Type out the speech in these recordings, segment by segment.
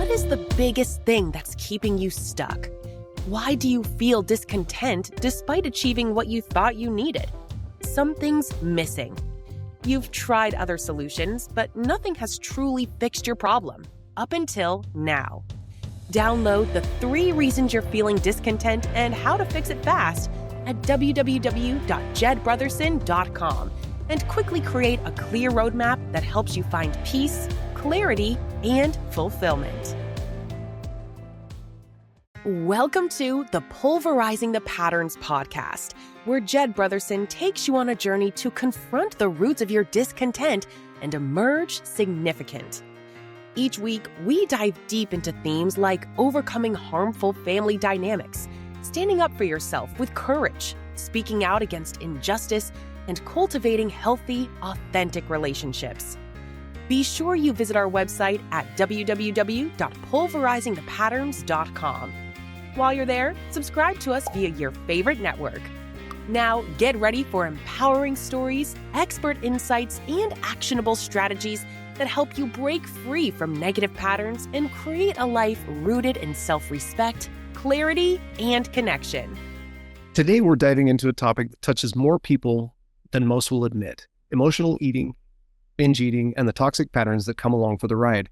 what is the biggest thing that's keeping you stuck? Why do you feel discontent despite achieving what you thought you needed? Something's missing. You've tried other solutions, but nothing has truly fixed your problem, up until now. Download the 3 reasons you're feeling discontent and how to fix it fast at www.jedbrotherson.com and quickly create a clear roadmap that helps you find peace, clarity, and fulfillment. Welcome to the Pulverizing the Patterns podcast, where Jed Brotherson takes you on a journey to confront the roots of your discontent and emerge significant. Each week, we dive deep into themes like overcoming harmful family dynamics, standing up for yourself with courage, speaking out against injustice, and cultivating healthy, authentic relationships. Be sure you visit our website at www.pulverizingthepatterns.com. While you're there, subscribe to us via your favorite network. Now, get ready for empowering stories, expert insights, and actionable strategies that help you break free from negative patterns and create a life rooted in self-respect, clarity, and connection. Today, we're diving into a topic that touches more people than most will admit: emotional eating, binge eating, and the toxic patterns that come along for the ride.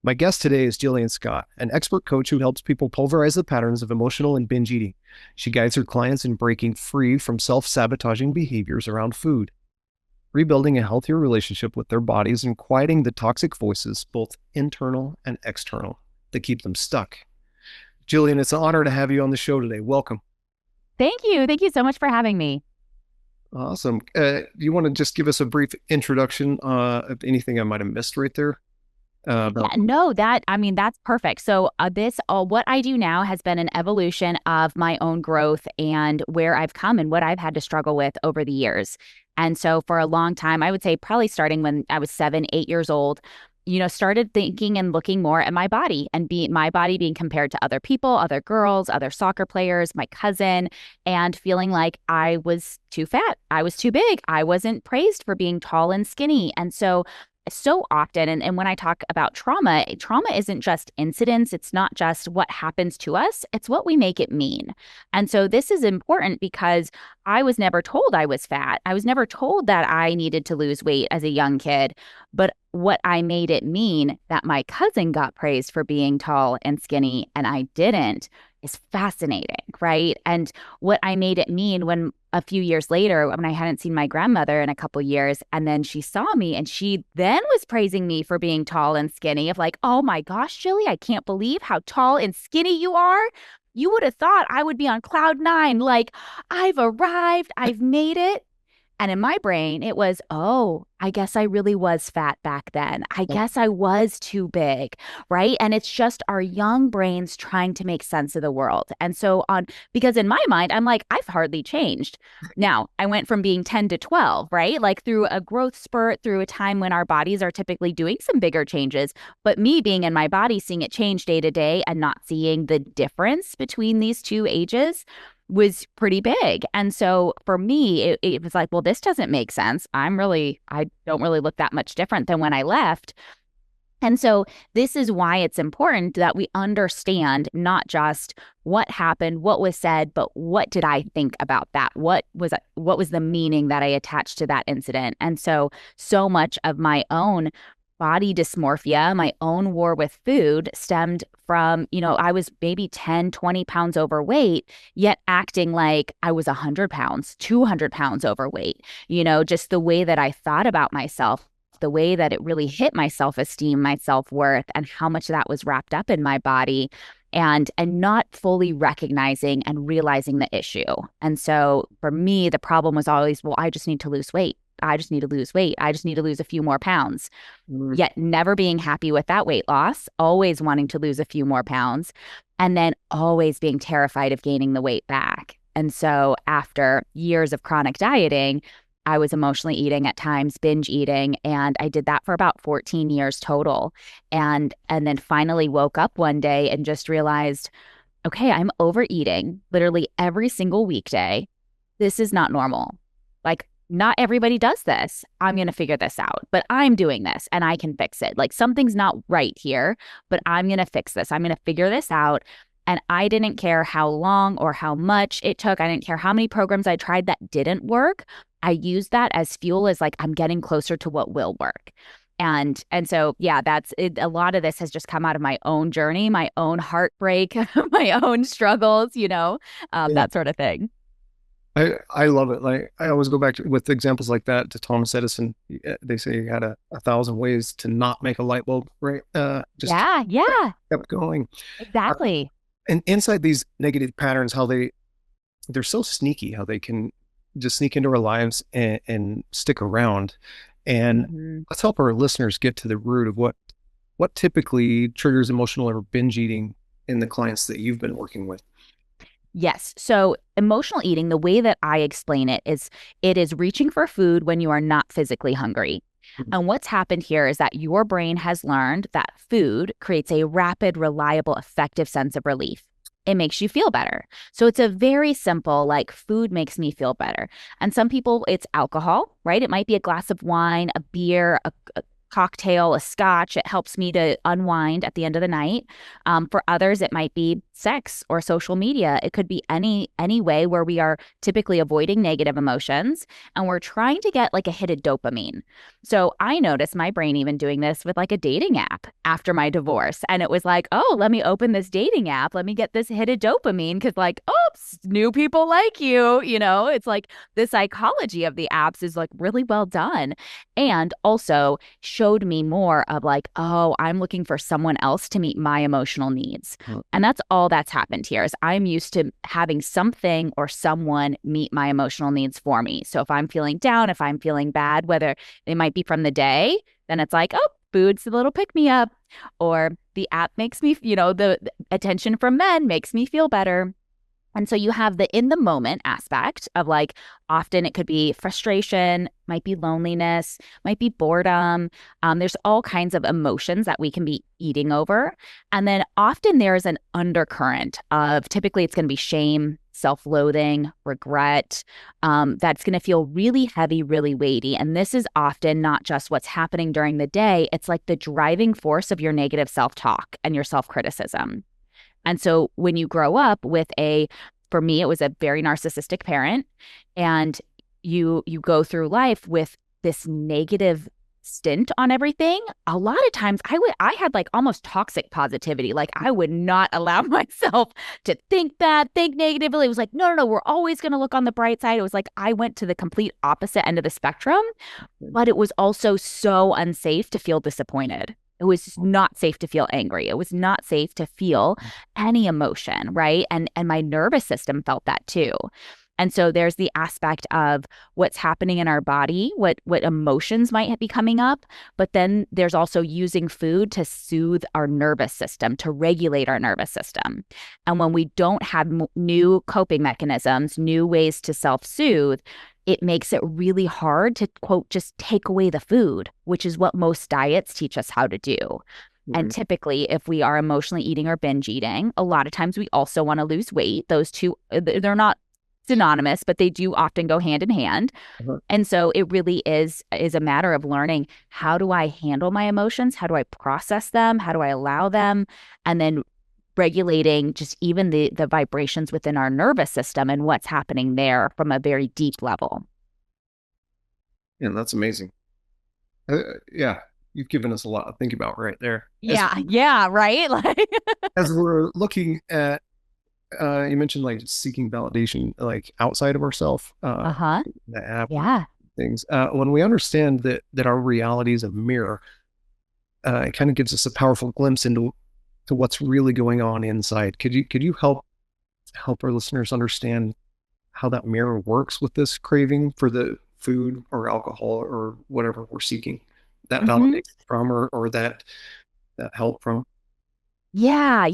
My guest today is Jillian Scott, an expert coach who helps people pulverize the patterns of emotional and binge eating. She guides her clients in breaking free from self-sabotaging behaviors around food, rebuilding a healthier relationship with their bodies, and quieting the toxic voices, both internal and external, that keep them stuck. Jillian, it's an honor to have you on the show today. Welcome. Thank you. Thank you so much for having me. Awesome. Do you want to just give us a brief introduction of anything I might have missed right there? That's perfect. So what I do now has been an evolution of my own growth and where I've come and what I've had to struggle with over the years. And so for a long time, I would say probably starting when I was 7, 8 years old, started thinking and looking more at my body and my body being compared to other people, other girls, other soccer players, my cousin, and feeling like I was too fat. I was too big. I wasn't praised for being tall and skinny. And so often, and when I talk about trauma isn't just incidents. It's not just what happens to us. It's what we make it mean. And so this is important because I was never told I was fat. I was never told that I needed to lose weight as a young kid. But what I made it mean that my cousin got praised for being tall and skinny and I didn't is fascinating, right? And what I made it mean when a few years later, when I hadn't seen my grandmother in a couple years, and then she saw me and she then was praising me for being tall and skinny, of like, oh my gosh, Jilly, I can't believe how tall and skinny you are. You would have thought I would be on cloud 9, like I've arrived, I've made it. And in my brain, it was, oh, I guess I really was fat back then. I guess I was too big, right? And it's just our young brains trying to make sense of the world. And so because in my mind, I'm like, I've hardly changed. Now, I went from being 10 to 12, right? Like through a growth spurt, through a time when our bodies are typically doing some bigger changes. But me being in my body, seeing it change day to day and not seeing the difference between these two ages was pretty big. And so for me, it was like, well, this doesn't make sense. I don't really look that much different than when I left. And so this is why it's important that we understand not just what happened, what was said, but what did I think about that? What was the meaning that I attached to that incident? And so much of my own body dysmorphia, my own war with food stemmed from, I was maybe 10, 20 pounds overweight, yet acting like I was 100 pounds, 200 pounds overweight. Just the way that I thought about myself, the way that it really hit my self-esteem, my self-worth, and how much that was wrapped up in my body. And not fully recognizing and realizing the issue. And so for me, the problem was always, well, I just need to lose weight. I just need to lose weight. I just need to lose a few more pounds. Yet never being happy with that weight loss, always wanting to lose a few more pounds, and then always being terrified of gaining the weight back. And so after years of chronic dieting, I was emotionally eating at times, binge eating, and I did that for about 14 years total. And then finally woke up one day and just realized, okay, I'm overeating literally every single weekday. This is not normal. Like, not everybody does this. I'm going to figure this out, but I'm doing this and I can fix it. Like something's not right here, but I'm going to fix this. I'm going to figure this out. And I didn't care how long or how much it took. I didn't care how many programs I tried that didn't work. I used that as fuel, as like, I'm getting closer to what will work. And so, yeah, that's it. A lot of this has just come out of my own journey, my own heartbreak, my own struggles, Yeah. that sort of thing. I love it. Like I always go back to, with examples like that, to Thomas Edison. They say he had a thousand ways to not make a light bulb, right? Just Yeah, kept going. Uh, exactly. and inside these negative patterns, how they're so sneaky, how they can just sneak into our lives and stick around. And Mhm. let's help our listeners get to the root of what typically triggers emotional or binge eating in the clients that you've been working with. Yes. So emotional eating, the way that I explain it is reaching for food when you are not physically hungry. Mhm. And what's happened here is that your brain has learned that food creates a rapid, reliable, effective sense of relief. It makes you feel better. So it's a very simple, like food makes me feel better. And some people, it's alcohol, right? It might be a glass of wine, a beer, a cocktail, a scotch. It helps me to unwind at the end of the night. For others, it might be sex or social media. It could be any way where we are typically avoiding negative emotions and we're trying to get like a hit of dopamine. So I noticed my brain even doing this with like a dating app after my divorce. And it was like, oh, let me open this dating app. Let me get this hit of dopamine because like, oops, new people like you. It's like the psychology of the apps is like really well done. And also showed me more of like, oh, I'm looking for someone else to meet my emotional needs. Mhm. And that's all that's happened here is I'm used to having something or someone meet my emotional needs for me. So if I'm feeling down, if I'm feeling bad, whether it might be from the day, then it's like, oh, food's a little pick me up, or the app makes me, the attention from men makes me feel better. And so you have the in the moment aspect of like, often it could be frustration, might be loneliness, might be boredom. There's all kinds of emotions that we can be eating over. And then often there's an undercurrent of typically it's going to be shame, self-loathing, regret. That's going to feel really heavy, really weighty. And this is often not just what's happening during the day. It's like the driving force of your negative self-talk and your self-criticism. And so when you grow up with for me, it was a very narcissistic parent, and you go through life with this negative stint on everything. A lot of times I had like almost toxic positivity. Like I would not allow myself to think bad, think negatively. It was like, no, we're always going to look on the bright side. It was like I went to the complete opposite end of the spectrum, but it was also so unsafe to feel disappointed. It was not safe to feel angry. It was not safe to feel any emotion, right? And my nervous system felt that too. And so there's the aspect of what's happening in our body, what emotions might be coming up, but then there's also using food to soothe our nervous system, to regulate our nervous system. And when we don't have new coping mechanisms, new ways to self-soothe, it makes it really hard to, quote, just take away the food, which is what most diets teach us how to do. And typically, if we are emotionally eating or binge eating, a lot of times we also want to lose weight. Those two, they're not synonymous, but they do often go hand in hand. Uh-huh. And so it really is a matter of learning, how do I handle my emotions? How do I process them? How do I allow them? And then regulating just even the vibrations within our nervous system and what's happening there from a very deep level. Yeah, that's amazing. Yeah, you've given us a lot to think about right there. Yeah, right? Like As we're looking at, you mentioned like seeking validation, like outside of ourselves, uh-huh. the app Yeah. things. When we understand that our reality is a mirror, it kind of gives us a powerful glimpse into what's really going on inside. Could you help our listeners understand how that mirror works with this craving for the food or alcohol or whatever we're seeking that hmm validation from, or that help from? Yeah.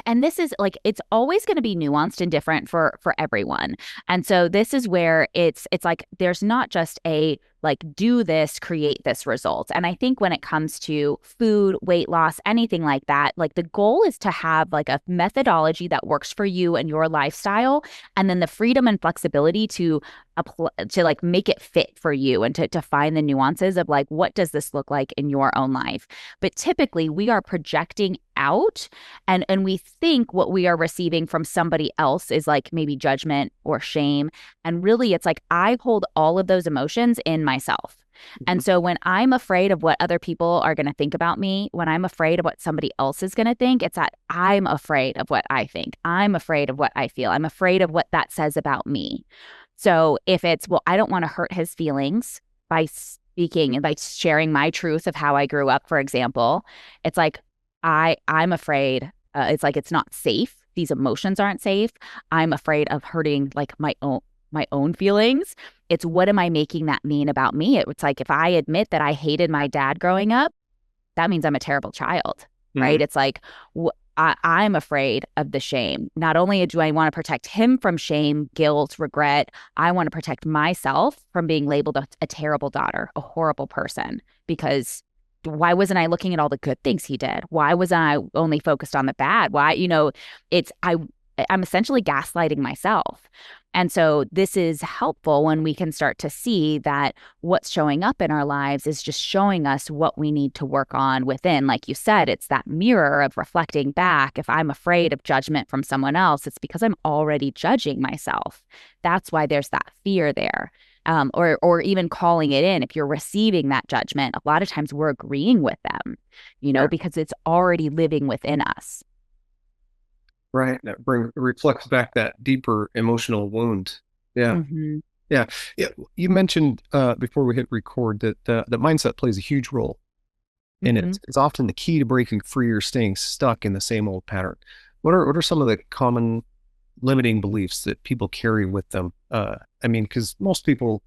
And this is like, it's always going to be nuanced and different for everyone. And so this is where it's like there's not just a like do this, create this result. And I think when it comes to food, weight loss, anything like that, like the goal is to have like a methodology that works for you and your lifestyle, and then the freedom and flexibility to like make it fit for you and to find the nuances of like, what does this look like in your own life? But typically we are projecting out, and we think what we are receiving from somebody else is like maybe judgment or shame. And really it's like I hold all of those emotions in myself. And so when I'm afraid of what other people are going to think about me, when I'm afraid of what somebody else is going to think, it's that I'm afraid of what I think. I'm afraid of what I feel. I'm afraid of what that says about me. So if it's, well, I don't want to hurt his feelings by speaking and by sharing my truth of how I grew up, for example, it's like, I'm afraid, it's like, it's not safe. These emotions aren't safe. I'm afraid of hurting like my own feelings. It's what am I making that mean about me? It's like, if I admit that I hated my dad growing up, that means I'm a terrible child, right? It's like, I'm afraid of the shame. Not only do I want to protect him from shame, guilt, regret, I want to protect myself from being labeled a terrible daughter, a horrible person, because why wasn't I looking at all the good things he did? Why was I only focused on the bad? Why, I'm essentially gaslighting myself. And so this is helpful when we can start to see that what's showing up in our lives is just showing us what we need to work on within. Like you said, it's that mirror of reflecting back. If I'm afraid of judgment from someone else, it's because I'm already judging myself. That's why there's that fear there. Or even calling it in. If you're receiving that judgment, a lot of times we're agreeing with them, because it's already living within us. Right. That reflects back that deeper emotional wound. Yeah. Mm-hmm. Yeah. Yeah. You mentioned before we hit record that the mindset plays a huge role. And it's often the key to breaking free or staying stuck in the same old pattern. What are some of the common limiting beliefs that people carry with them? Because most people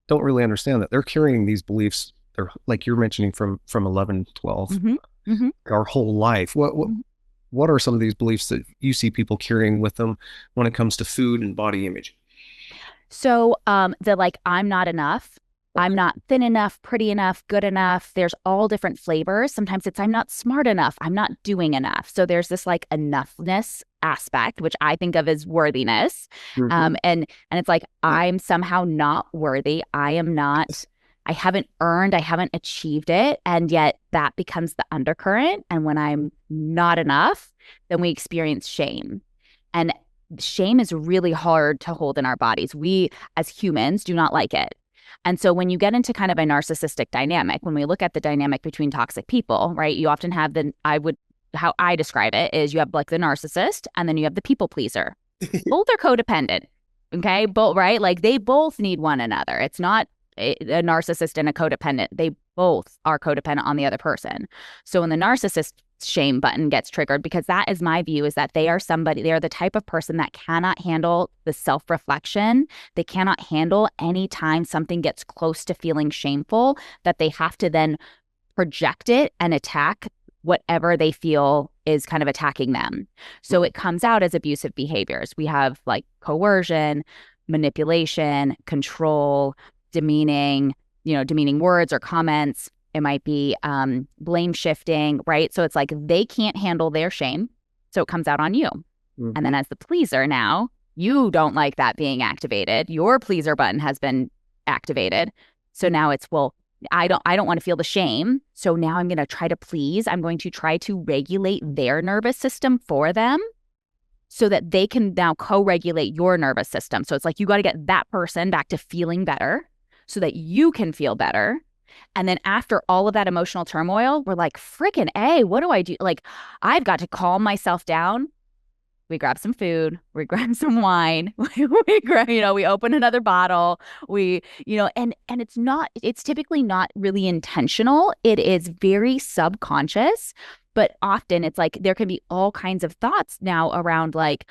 don't really understand that they're carrying these beliefs. They're like you're mentioning from 11, 12, our whole life. What are some of these beliefs that you see people carrying with them when it comes to food and body image? So like, I'm not enough. I'm not thin enough, pretty enough, good enough. There's all different flavors. Sometimes it's I'm not smart enough. I'm not doing enough. So there's this like enoughness aspect, which I think of as worthiness. And it's like, I'm somehow not worthy. I haven't earned, I haven't achieved it. And yet that becomes the undercurrent. And when I'm not enough, then we experience shame. And shame is really hard to hold in our bodies. We as humans do not like it. And so when you get into kind of a narcissistic dynamic, when we look at the dynamic between toxic people, right, you often have how I describe it is you have like the narcissist and then you have the people pleaser. Both are codependent. Okay. Both, right? Like they both need one another. It's not a narcissist and a codependent. They both are codependent on the other person. So when the narcissist shame button gets triggered, because that is my view, is that they are the type of person that cannot handle the self-reflection. They cannot handle any time something gets close to feeling shameful, that they have to then project it and attack whatever they feel is kind of attacking them. So it comes out as abusive behaviors. We have like coercion, manipulation, control, demeaning words or comments. It might be blame shifting, right? So it's like they can't handle their shame. So it comes out on you. And then as the pleaser now, you don't like that being activated. Your pleaser button has been activated. So now it's, well, I don't want to feel the shame. So now I'm going to try to please. I'm going to try to regulate their nervous system for them so that they can now co-regulate your nervous system. So it's like you got to get that person back to feeling better so that you can feel better. And then after all of that emotional turmoil, we're like, freaking A, what do I do? Like, I've got to calm myself down. We grab some food, we grab some wine, we open another bottle, and it's typically not really intentional. It is very subconscious, but often it's like there can be all kinds of thoughts now around like,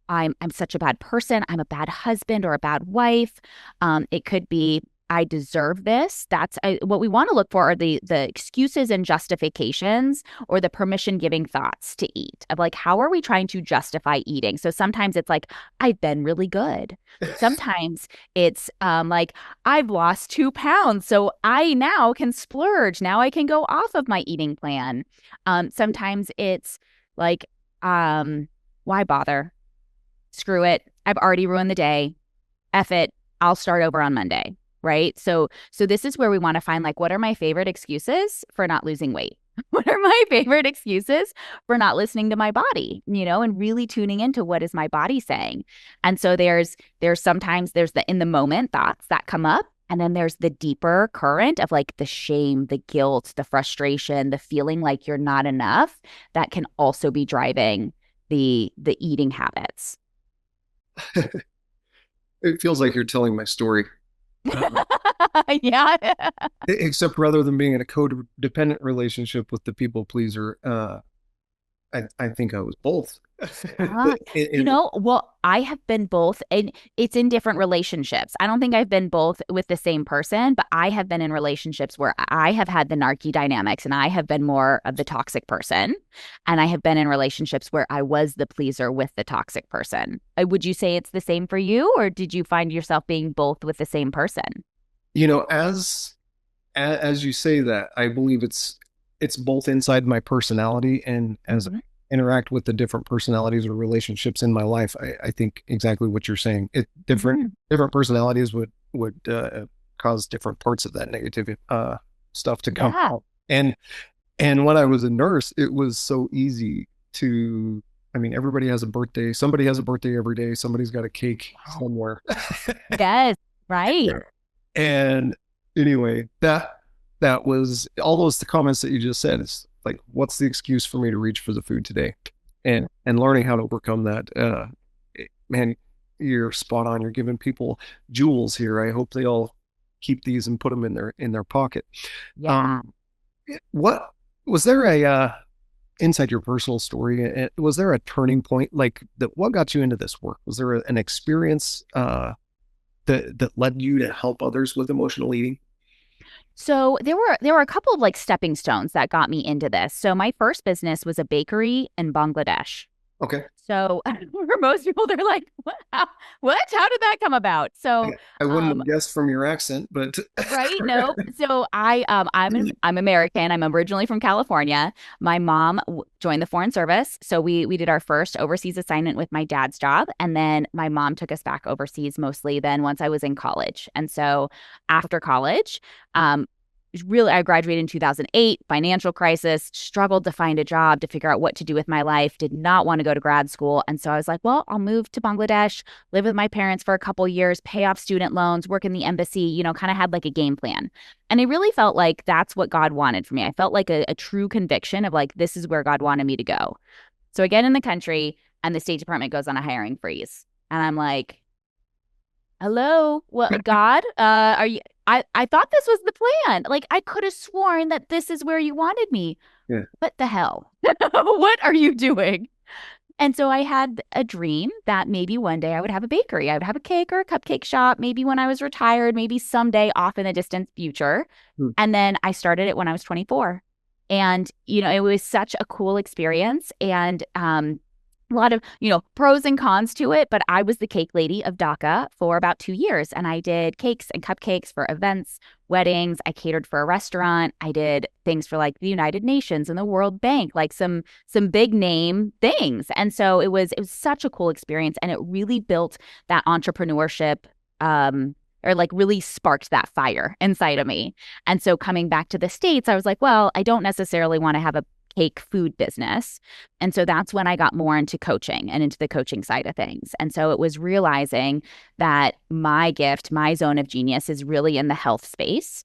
I'm such a bad person. I'm a bad husband or a bad wife. It could be, I deserve this. That's what we want to look for are the excuses and justifications or the permission giving thoughts to eat of like, how are we trying to justify eating? So sometimes it's like, I've been really good. Sometimes it's like, I've lost 2 pounds, so I now can splurge. Now I can go off of my eating plan. Sometimes it's like, why bother? Screw it. I've already ruined the day. F it. I'll start over on Monday. Right. So this is where we want to find like, what are my favorite excuses for not losing weight? What are my favorite excuses for not listening to my body, and really tuning into what is my body saying? And so there's sometimes there's the in the moment thoughts that come up. And then there's the deeper current of like the shame, the guilt, the frustration, the feeling like you're not enough that can also be driving the eating habits. It feels like you're telling my story. Yeah. Except rather than being in a codependent relationship with the people pleaser, I think I was both. Well, I have been both, and it's in different relationships. I don't think I've been both with the same person, but I have been in relationships where I have had the narky dynamics and I have been more of the toxic person. And I have been in relationships where I was the pleaser with the toxic person. Would you say it's the same for you, or did you find yourself being both with the same person? As you say that, I believe it's both inside my personality and as I interact with the different personalities or relationships in my life. I think exactly what you're saying. Different personalities would cause different parts of that negative stuff to come out. And when I was a nurse, it was so easy to. I mean, everybody has a birthday. Somebody has a birthday every day. Somebody's got a cake somewhere. Yes, right. And anyway, that was all the comments that you just said. It's like, what's the excuse for me to reach for the food today? And learning how to overcome that. Man, you're spot on. You're giving people jewels here. I hope they all keep these and put them in their pocket. Yeah. What was there inside your personal story? Was there a turning point like that? What got you into this work? Was there an experience that led you to help others with emotional eating? So there were a couple of like stepping stones that got me into this. So my first business was a bakery in Bangladesh. Okay. So for most people, they're like, what? How did that come about? So I wouldn't have guessed from your accent, but right. No. So I'm American. I'm originally from California. My mom joined the Foreign Service. So we did our first overseas assignment with my dad's job. And then my mom took us back overseas mostly then once I was in college. And so after college, really, I graduated in 2008, financial crisis, struggled to find a job, to figure out what to do with my life, did not want to go to grad school. And so I was like, well, I'll move to Bangladesh, live with my parents for a couple years, pay off student loans, work in the embassy, kind of had like a game plan. And I really felt like that's what God wanted for me. I felt like a true conviction of like, this is where God wanted me to go. So I get in the country and the State Department goes on a hiring freeze. And I'm like, hello, what, God, are you? I thought this was the plan. Like, I could have sworn that this is where you wanted me. Yeah. What the hell? What are you doing? And so I had a dream that maybe one day I would have a bakery. I would have a cake or a cupcake shop, maybe when I was retired, maybe someday off in the distant future. And then I started it when I was 24. And, it was such a cool experience. And a lot of, pros and cons to it, but I was the cake lady of Dhaka for about 2 years. And I did cakes and cupcakes for events, weddings. I catered for a restaurant. I did things for like the United Nations and the World Bank, like some big name things. And so it was such a cool experience. And it really built that entrepreneurship, or like really sparked that fire inside of me. And so coming back to the States, I was like, well, I don't necessarily want to have a cake food business. And so that's when I got more into coaching and into the coaching side of things. And so it was realizing that my gift, my zone of genius is really in the health space.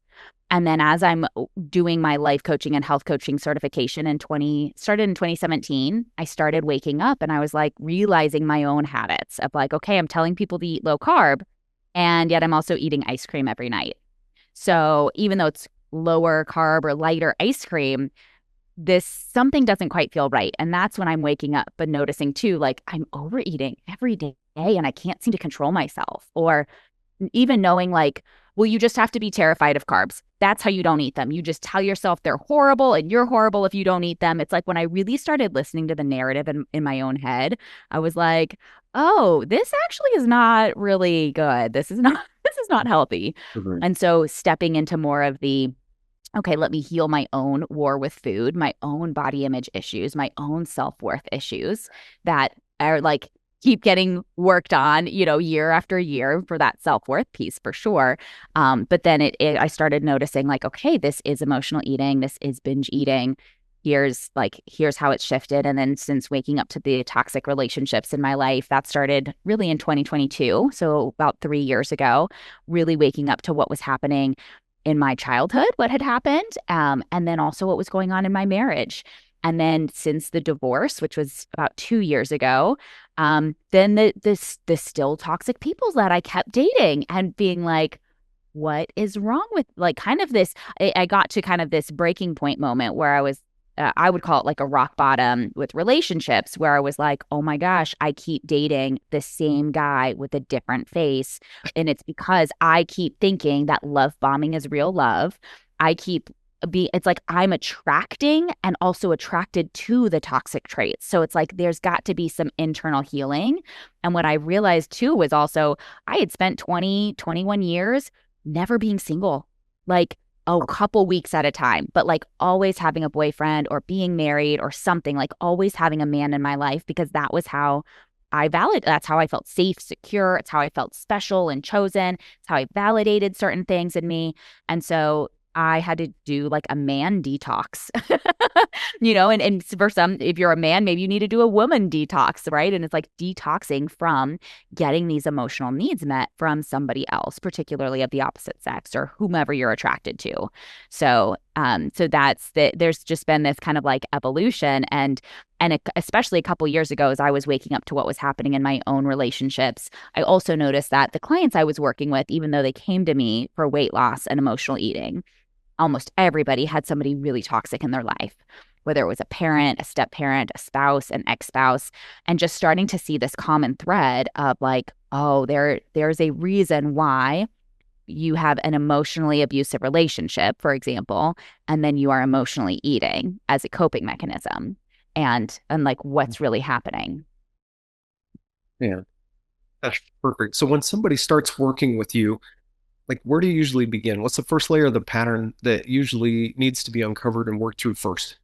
And then as I'm doing my life coaching and health coaching certification started in 2017, I started waking up and I was like realizing my own habits of like, okay, I'm telling people to eat low carb, and yet I'm also eating ice cream every night. So even though it's lower carb or lighter ice cream, something doesn't quite feel right. And that's when I'm waking up, but noticing too, like I'm overeating every day and I can't seem to control myself. Or even knowing like, well, you just have to be terrified of carbs. That's how you don't eat them. You just tell yourself they're horrible and you're horrible if you don't eat them. It's like when I really started listening to the narrative in my own head, I was like, oh, this actually is not really good. This is not this is not healthy. Mhm. And so stepping into more of the, okay, let me heal my own war with food, my own body image issues, my own self-worth issues that are like keep getting worked on, year after year for that self-worth piece for sure. But then I started noticing like, okay, this is emotional eating. This is binge eating. Here's how it's shifted. And then since waking up to the toxic relationships in my life, that started really in 2022. So about 3 years ago, really waking up to what was happening in my childhood, what had happened, and then also what was going on in my marriage. And then since the divorce, which was about 2 years ago, then the still toxic people that I kept dating and being like, what is wrong with like kind of this? I got to kind of this breaking point moment where I would call it like a rock bottom with relationships where I was like, oh my gosh, I keep dating the same guy with a different face. And it's because I keep thinking that love bombing is real love. It's like I'm attracting and also attracted to the toxic traits. So it's like there's got to be some internal healing. And what I realized too was also I had spent 20, 21 years never being single. Like a couple weeks at a time, but like always having a boyfriend or being married or something, like always having a man in my life because that was how that's how I felt safe, secure. It's how I felt special and chosen. It's how I validated certain things in me. And so I had to do like a man detox, and for some, if you're a man, maybe you need to do a woman detox, right? And it's like detoxing from getting these emotional needs met from somebody else, particularly of the opposite sex or whomever you're attracted to. So, there's just been this kind of like evolution especially a couple years ago, as I was waking up to what was happening in my own relationships, I also noticed that the clients I was working with, even though they came to me for weight loss and emotional eating, almost everybody had somebody really toxic in their life, whether it was a parent, a step parent, a spouse, an ex-spouse, and just starting to see this common thread of like, oh, there's a reason why you have an emotionally abusive relationship, for example, and then you are emotionally eating as a coping mechanism. And like what's really happening. Yeah, that's perfect. So when somebody starts working with you, like where do you usually begin? What's the first layer of the pattern that usually needs to be uncovered and worked through first?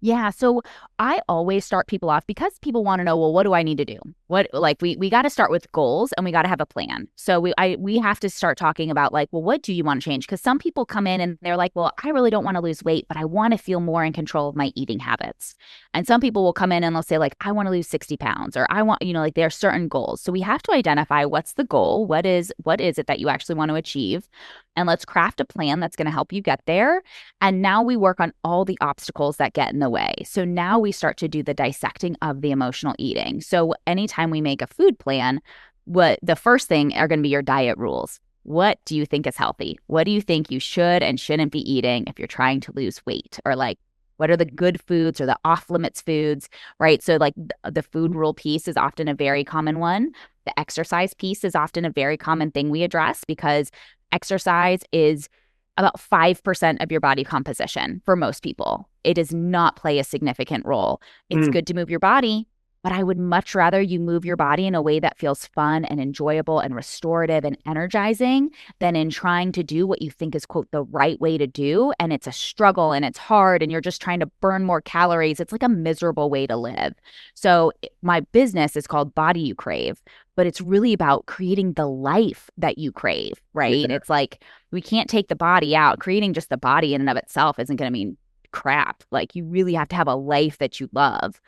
Yeah. So I always start people off because people want to know, well, what do I need to do? We got to start with goals and we got to have a plan. So we have to start talking about like, well, what do you want to change? Because some people come in and they're like, well, I really don't want to lose weight, but I want to feel more in control of my eating habits. And some people will come in and they'll say like, I want to lose 60 pounds or I want, like there are certain goals. So we have to identify what's the goal, what is it that you actually want to achieve, and let's craft a plan that's going to help you get there. And now we work on all the obstacles that get in the way. So now we start to do the dissecting of the emotional eating. So anytime we make a food plan, what the first thing are going to be your diet rules. What do you think is healthy? What do you think you should and shouldn't be eating if you're trying to lose weight? Or like, what are the good foods or the off limits foods, right? So like the food rule piece is often a very common one. The exercise piece is often a very common thing we address because exercise is about 5% of your body composition for most people. It does not play a significant role. It's good to move your body, but I would much rather you move your body in a way that feels fun and enjoyable and restorative and energizing than in trying to do what you think is, quote, the right way to do. And it's a struggle and it's hard and you're just trying to burn more calories. It's like a miserable way to live. So my business is called Body You Crave, but it's really about creating the life that you crave, right? Yeah. It's like we can't take the body out. Creating just the body in and of itself isn't going to mean crap. Like you really have to have a life that you love.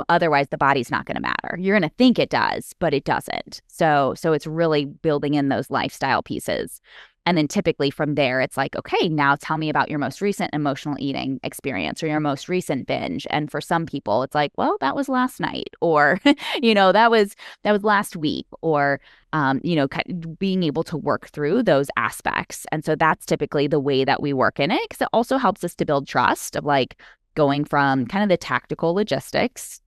Otherwise, the body's not going to matter. You're going to think it does, but it doesn't. So it's really building in those lifestyle pieces. And then typically from there, it's like, okay, now tell me about your most recent emotional eating experience or your most recent binge. And for some people, it's like, well, that was last night, or, that was last week, or, being able to work through those aspects. And so that's typically the way that we work in it, because it also helps us to build trust of like going from kind of the tactical logistics,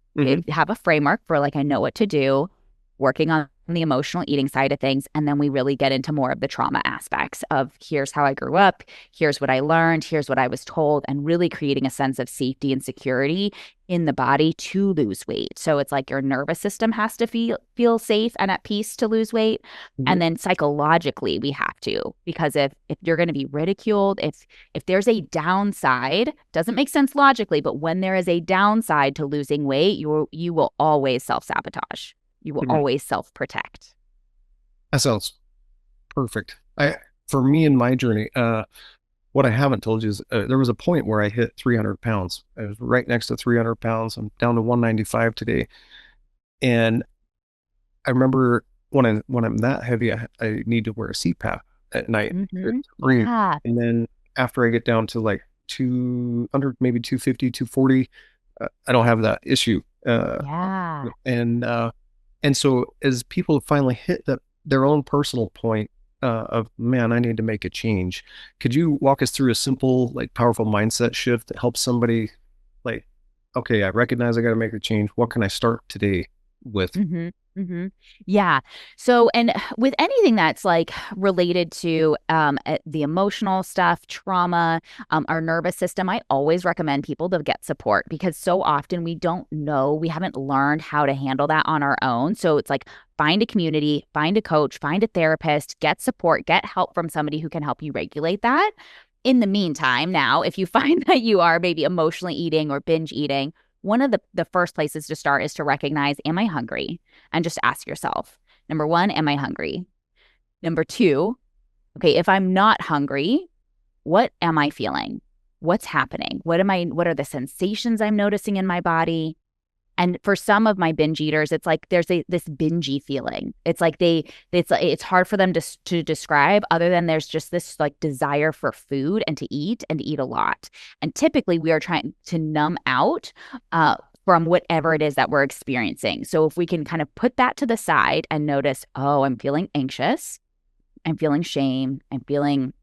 have a framework for like, I know what to do, working on on the emotional eating side of things. And then we really get into more of the trauma aspects of here's how I grew up, here's what I learned, here's what I was told, and really creating a sense of safety and security in the body to lose weight. So it's like your nervous system has to feel safe and at peace to lose weight. And then psychologically we have to, because if you're going to be ridiculed, if there's a downside, doesn't make sense logically, but when there is a downside to losing weight, you will always self-sabotage. You will always self-protect. That sounds perfect. For me in my journey, what I haven't told you is there was a point where I hit 300 pounds. I was right next to 300 pounds. I'm down to 195 today. And I remember when I'm that heavy, I need to wear a CPAP at night to breathe. Yeah. And then after I get down to like maybe 250, 240, I don't have that issue. Yeah. And so as people finally hit their own personal point of, man, I need to make a change. Could you walk us through a simple, like powerful mindset shift that helps somebody like, okay, I recognize I got to make a change. What can I start today with? Yeah. So, and with anything that's like related to the emotional stuff, trauma, our nervous system, I always recommend people to get support, because so often we don't know, we haven't learned how to handle that on our own. So it's like, find a community, find a coach, find a therapist, get support, get help from somebody who can help you regulate that. In the meantime, now, if you find that you are maybe emotionally eating or binge eating, one of the first places to start is to recognize, am I hungry? And just ask yourself, number one, am I hungry? Number two, okay, if I'm not hungry, what am I feeling? What's happening? What are the sensations I'm noticing in my body? And for some of my binge eaters, it's like there's this bingey feeling. It's like it's hard for them to describe, other than there's just this like desire for food and to eat a lot. And typically we are trying to numb out from whatever it is that we're experiencing. So if we can kind of put that to the side and notice, oh, I'm feeling anxious, I'm feeling shame, I'm feeling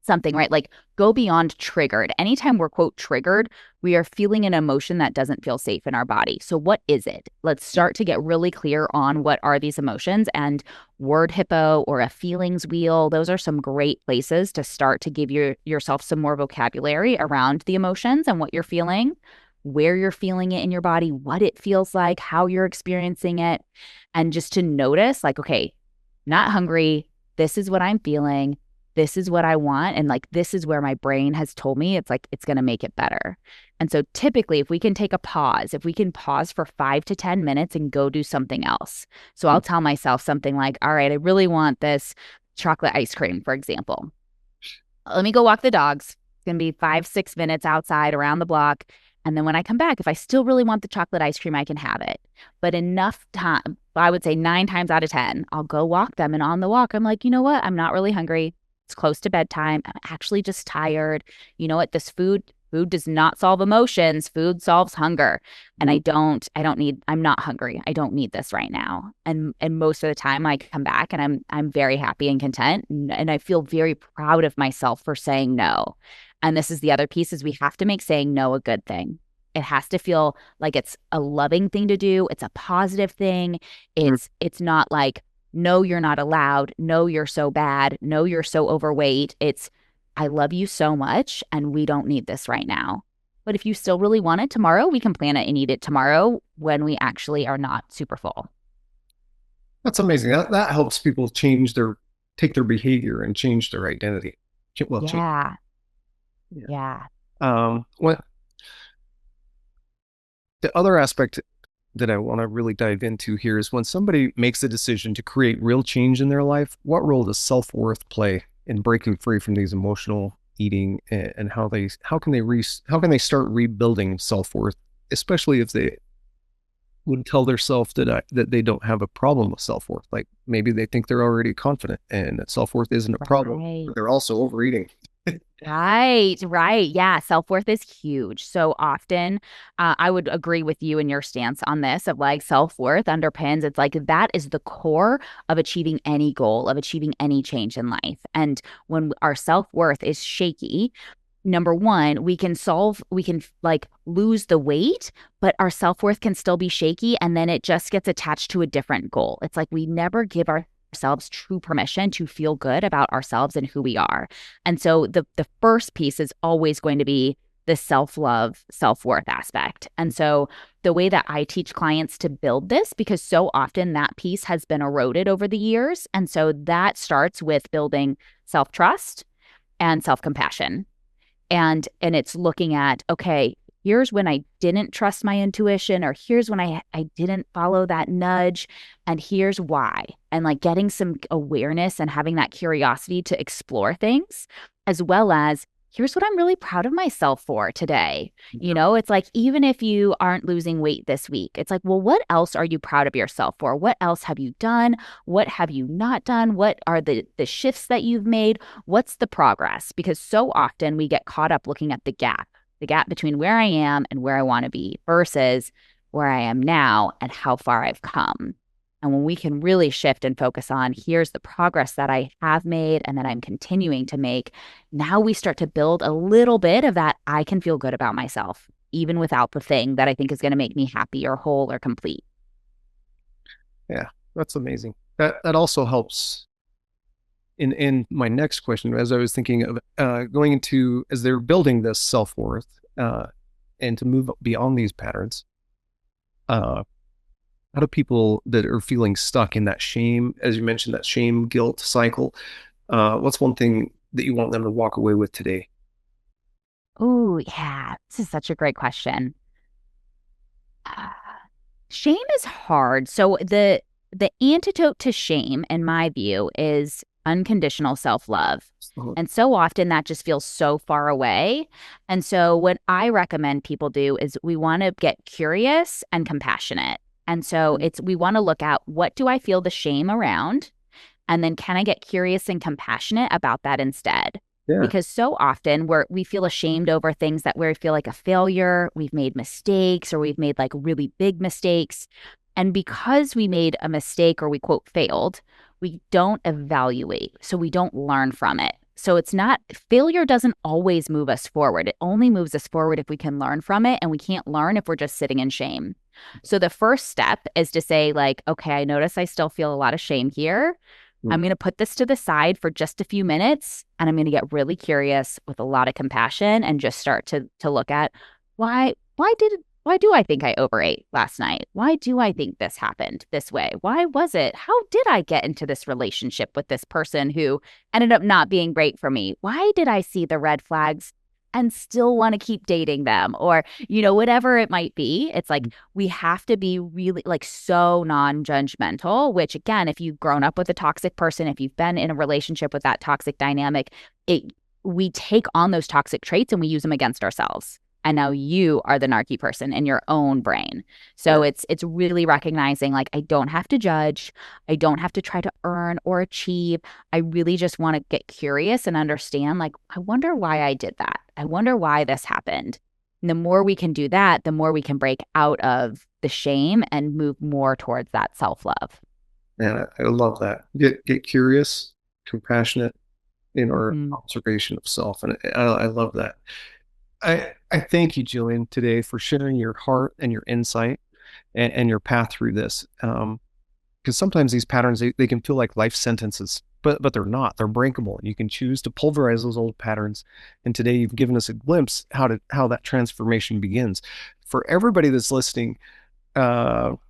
something, right? Like go beyond triggered. Anytime we're quote triggered, we are feeling an emotion that doesn't feel safe in our body. So what is it? Let's start to get really clear on what are these emotions, and Word Hippo or a feelings wheel. Those are some great places to start to give yourself some more vocabulary around the emotions and what you're feeling, where you're feeling it in your body, what it feels like, how you're experiencing it, and just to notice like, okay, not hungry. This is what I'm feeling. This is what I want. And like, this is where my brain has told me it's like, it's going to make it better. And so typically if we can take a pause, if we can pause for 5 to 10 minutes and go do something else. So I'll tell myself something like, all right, I really want this chocolate ice cream, for example. Let me go walk the dogs. It's going to be 5-6 minutes outside around the block. And then when I come back, if I still really want the chocolate ice cream, I can have it. But enough time, I would say 9 times out of 10, I'll go walk them. And on the walk, I'm like, you know what? I'm not really hungry. It's close to bedtime. I'm actually just tired. You know what? This food does not solve emotions. Food solves hunger. And I'm not hungry. I don't need this right now. And most of the time I come back and I'm very happy and content. And I feel very proud of myself for saying no. And this is the other piece, is we have to make saying no a good thing. It has to feel like it's a loving thing to do. It's a positive thing. It's not like, no, you're not allowed. No, you're so bad. No, you're so overweight. It's, I love you so much and we don't need this right now. But if you still really want it tomorrow, we can plan it and eat it tomorrow when we actually are not super full. That's amazing. That helps people take their behavior and change their identity. Well, Yeah. What the other aspect that I want to really dive into here is when somebody makes a decision to create real change in their life, what role does self-worth play in breaking free from these emotional eating, and how can they start rebuilding self-worth, especially if they would tell themselves that they don't have a problem with self-worth. Like maybe they think they're already confident and that self-worth isn't a problem, but they're also overeating. Right. Yeah. Self-worth is huge. So often I would agree with you in your stance on this of like self-worth underpins. It's like that is the core of achieving any goal, of achieving any change in life. And when our self-worth is shaky, number one, we can like lose the weight, but our self-worth can still be shaky. And then it just gets attached to a different goal. It's like we never give ourselves true permission to feel good about ourselves and who we are. And so the first piece is always going to be the self-love, self-worth aspect. And so the way that I teach clients to build this, because so often that piece has been eroded over the years. And so that starts with building self-trust and self-compassion. And it's looking at, okay, here's when I didn't trust my intuition, or here's when I didn't follow that nudge, and here's why. And like getting some awareness and having that curiosity to explore things, as well as here's what I'm really proud of myself for today. You know, it's like, even if you aren't losing weight this week, it's like, well, what else are you proud of yourself for? What else have you done? What have you not done? What are the shifts that you've made? What's the progress? Because so often we get caught up looking at the gap between where I am and where I want to be versus where I am now and how far I've come. And when we can really shift and focus on here's the progress that I have made and that I'm continuing to make, now we start to build a little bit of that I can feel good about myself, even without the thing that I think is going to make me happy or whole or complete. Yeah, that's amazing. That also helps in my next question, as I was thinking of going into, as they're building this self-worth and to move beyond these patterns, how do people that are feeling stuck in that shame, as you mentioned, that shame guilt cycle, what's one thing that you want them to walk away with today? Oh, yeah. This is such a great question. Shame is hard. So the antidote to shame, in my view, is unconditional self-love. And so often that just feels so far away. And so what I recommend people do is we want to get curious and compassionate. And so we want to look at, what do I feel the shame around? And then can I get curious and compassionate about that instead? Yeah. Because so often we feel ashamed over things that we feel like a failure, we've made mistakes, or we've made like really big mistakes. And because we made a mistake, or we quote failed, we don't evaluate. So we don't learn from it. So failure doesn't always move us forward. It only moves us forward if we can learn from it. And we can't learn if we're just sitting in shame. So the first step is to say, like, okay, I notice I still feel a lot of shame here. I'm going to put this to the side for just a few minutes, and I'm going to get really curious with a lot of compassion and just start to look at why do I think I overate last night? Why do I think this happened this way? Why was it? How did I get into this relationship with this person who ended up not being great for me? Why did I see the red flags and still want to keep dating them? Or, whatever it might be. It's like we have to be really like so non-judgmental, which again, if you've grown up with a toxic person, if you've been in a relationship with that toxic dynamic, we take on those toxic traits and we use them against ourselves. And now you are the narky person in your own brain. So it's really recognizing, like, I don't have to judge. I don't have to try to earn or achieve. I really just want to get curious and understand, like, I wonder why I did that. I wonder why this happened. And the more we can do that, the more we can break out of the shame and move more towards that self-love. Man, I love that. Get curious, compassionate in our observation of self. And I love that. I thank you, Jillian, today for sharing your heart and your insight and your path through this. Because sometimes these patterns, they can feel like life sentences, but they're not. They're breakable. You can choose to pulverize those old patterns. And today you've given us a glimpse how that transformation begins. For everybody that's listening, if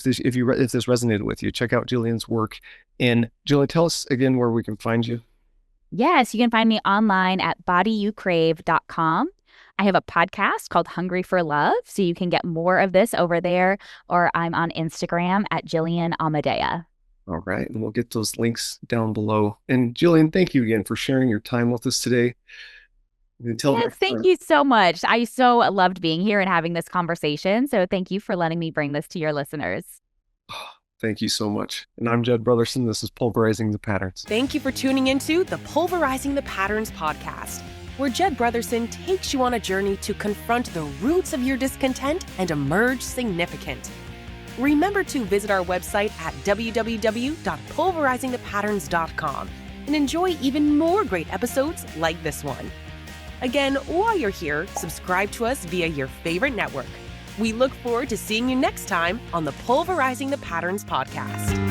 this resonated with you, check out Jillian's work. And Jillian, tell us again where we can find you. Yes, you can find me online at bodyyoucrave.com. I have a podcast called Hungry for Love, so you can get more of this over there, or I'm on Instagram at Jillian Amadea. All right, and we'll get those links down below. And Jillian, thank you again for sharing your time with us today. Yes, thank you so much. I so loved being here and having this conversation, so thank you for letting me bring this to your listeners. Thank you so much. And I'm Jed Brotherson. This is Pulverizing the Patterns. Thank you for tuning into the Pulverizing the Patterns podcast, where Jed Brotherson takes you on a journey to confront the roots of your discontent and emerge significant. Remember to visit our website at www.pulverizingthepatterns.com and enjoy even more great episodes like this one. Again, while you're here, subscribe to us via your favorite network. We look forward to seeing you next time on the Pulverizing the Patterns podcast.